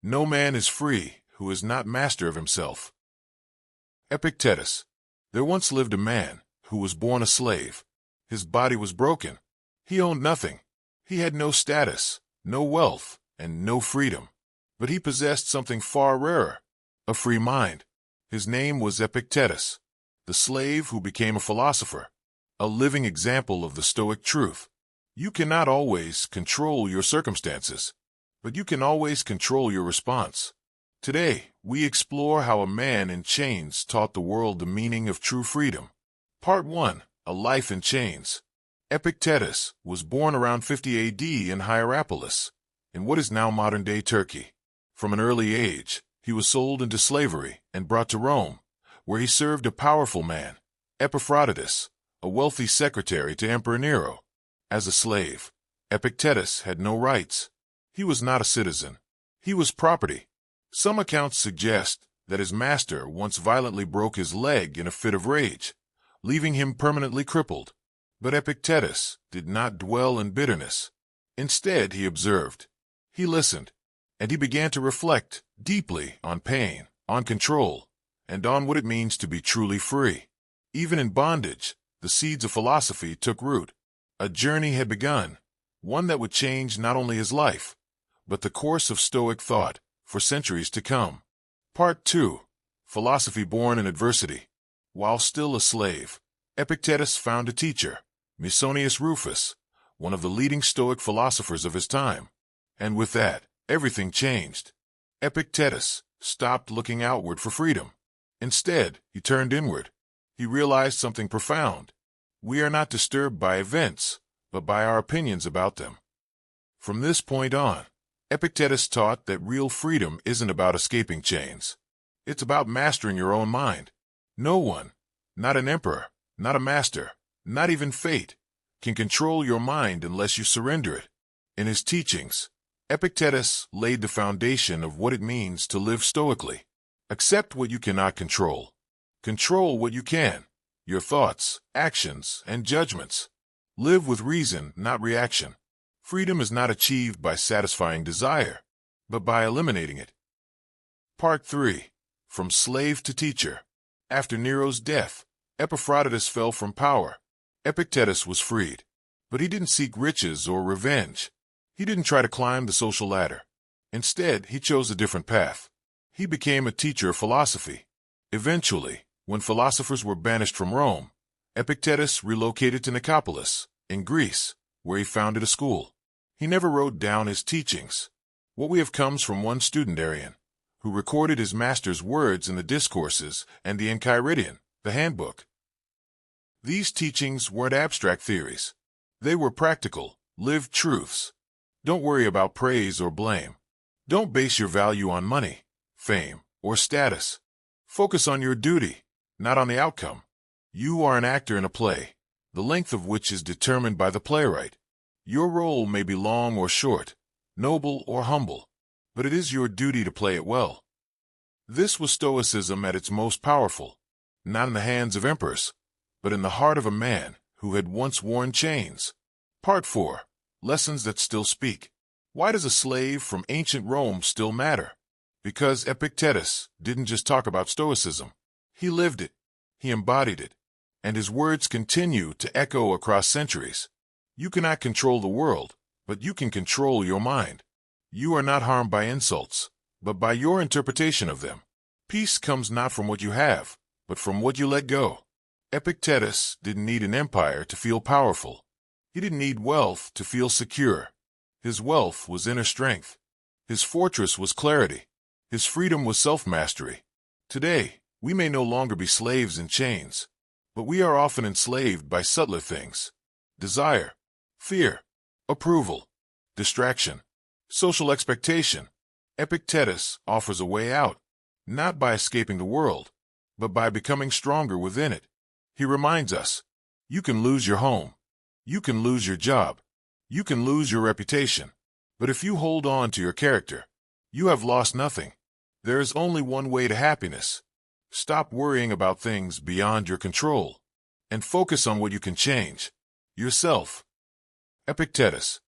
No man is free who is not master of himself. Epictetus. There once lived a man who was born a slave. His body was broken. He owned nothing. He had no status, no wealth, and no freedom. But he possessed something far rarer, a free mind. His name was Epictetus, the slave who became a philosopher, a living example of the Stoic truth. You cannot always control your circumstances, but you can always control your response. Today, we explore how a man in chains taught the world the meaning of true freedom. Part 1. A Life in Chains. Epictetus was born around 50 AD in Hierapolis, in what is now modern-day Turkey. From an early age, he was sold into slavery and brought to Rome, where he served a powerful man, Epictetus, a wealthy secretary to Emperor Nero. As a slave, Epictetus had no rights. He was not a citizen. He was property. Some accounts suggest that his master once violently broke his leg in a fit of rage, leaving him permanently crippled. But Epictetus did not dwell in bitterness. Instead, he observed, he listened, and he began to reflect deeply on pain, on control, and on what it means to be truly free. Even in bondage, the seeds of philosophy took root. A journey had begun, one that would change not only his life, but the course of Stoic thought for centuries to come. Part 2. Philosophy born in adversity. While still a slave, Epictetus found a teacher, Musonius Rufus, one of the leading Stoic philosophers of his time. And with that, everything changed. Epictetus stopped looking outward for freedom. Instead, he turned inward. He realized something profound. We are not disturbed by events, but by our opinions about them. From this point on, Epictetus taught that real freedom isn't about escaping chains. It's about mastering your own mind. No one, not an emperor, not a master, not even fate, can control your mind unless you surrender it. In his teachings, Epictetus laid the foundation of what it means to live stoically. Accept what you cannot control. Control what you can, your thoughts, actions, and judgments. Live with reason, not reaction. Freedom is not achieved by satisfying desire, but by eliminating it. Part 3. From Slave to Teacher. After Nero's death, Epictetus fell from power. Epictetus was freed, but he didn't seek riches or revenge. He didn't try to climb the social ladder. Instead, he chose a different path. He became a teacher of philosophy. Eventually, when philosophers were banished from Rome, Epictetus relocated to Nicopolis, in Greece, where he founded a school. He never wrote down his teachings. What we have comes from one student, Arian, who recorded his master's words in the Discourses and The Enchiridion, the handbook. These teachings weren't abstract theories. They were practical, lived truths. Don't worry about praise or blame. Don't base your value on money, fame, or status. Focus on your duty, not on the outcome. You are an actor in a play, the length of which is determined by the playwright. Your role may be long or short, noble or humble, but it is your duty to play it well. This was Stoicism at its most powerful, not in the hands of emperors, but in the heart of a man who had once worn chains. Part 4. Lessons that still speak. Why does a slave from ancient Rome still matter? Because Epictetus didn't just talk about Stoicism. He lived it. He embodied it. And his words continue to echo across centuries. You cannot control the world, but you can control your mind. You are not harmed by insults, but by your interpretation of them. Peace comes not from what you have, but from what you let go. Epictetus didn't need an empire to feel powerful. He didn't need wealth to feel secure. His wealth was inner strength. His fortress was clarity. His freedom was self-mastery. Today, we may no longer be slaves in chains, but we are often enslaved by subtler things. Desire, fear, approval, distraction, social expectation. Epictetus offers a way out, not by escaping the world, but by becoming stronger within it. He reminds us, you can lose your home. You can lose your job. You can lose your reputation. But if you hold on to your character, you have lost nothing. There is only one way to happiness. Stop worrying about things beyond your control and focus on what you can change, yourself. Epictetus.